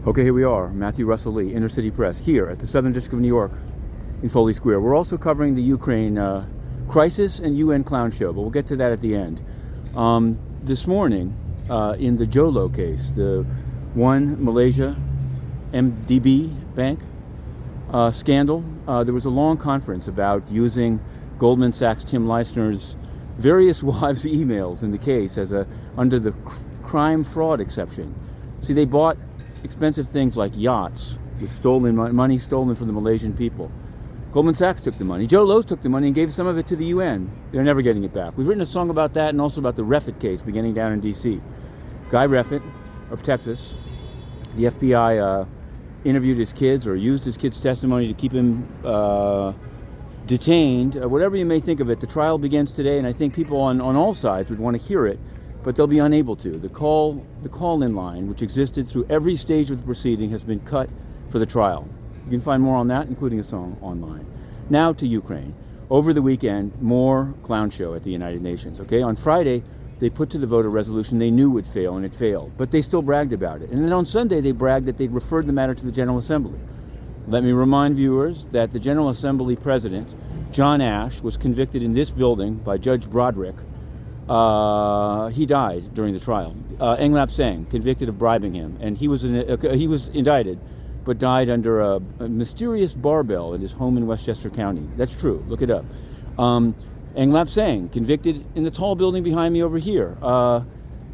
Okay, here we are, Matthew Russell Lee, Inner City Press, here at the Southern District of New York in Foley Square. We're also covering the Ukraine crisis and UN clown show, but we'll get to that at the end. This morning, in the JhoLow case, the one Malaysia MDB bank scandal, there was a long conference about using Goldman Sachs' Tim Leissner's various wives' emails in the case as under the crime fraud exception. See, they bought expensive things like yachts with stolen money stolen from the Malaysian people. Goldman Sachs took the money. JhoLow took the money and gave some of it to the UN. They're never getting it back. We've written a song about that and also about the Reffitt case beginning down in DC. Guy Reffitt of Texas, the FBI interviewed his kids or used his kids' testimony to keep him detained. Whatever you may think of it, the trial begins today, and I think people on all sides would want to hear it, but they'll be unable to. The call-in line, which existed through every stage of the proceeding, has been cut for the trial. You can find more on that, including a song, online. Now to Ukraine. Over the weekend, more clown show at the United Nations. Okay, on Friday, they put to the vote a resolution they knew would fail, and it failed. But they still bragged about it. And then on Sunday, they bragged that they'd referred the matter to the General Assembly. Let me remind viewers that the General Assembly President, John Ash, was convicted in this building by Judge Broderick. He died during the trial. Englap Seng, convicted of bribing him, and he was indicted, but died under a mysterious barbell at his home in Westchester County. That's true. Look it up. Englap Seng, convicted in the tall building behind me over here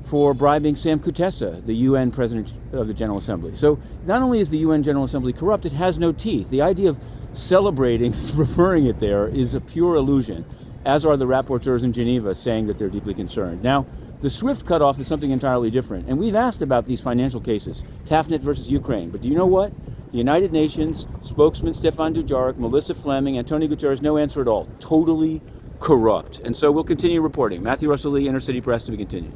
for bribing Sam Kutesa, the UN President of the General Assembly. So not only is the UN General Assembly corrupt, it has no teeth. The idea of celebrating, referring it there, is a pure illusion, as are the rapporteurs in Geneva saying that they're deeply concerned. Now, the SWIFT cutoff is something entirely different, and we've asked about these financial cases, Tafnet versus Ukraine, but do you know what? The United Nations spokesman Stefan Dujarric, Melissa Fleming, Antonio Guterres, no answer at all. Totally corrupt. And so we'll continue reporting. Matthew Russell Lee, Inner City Press, to be continued.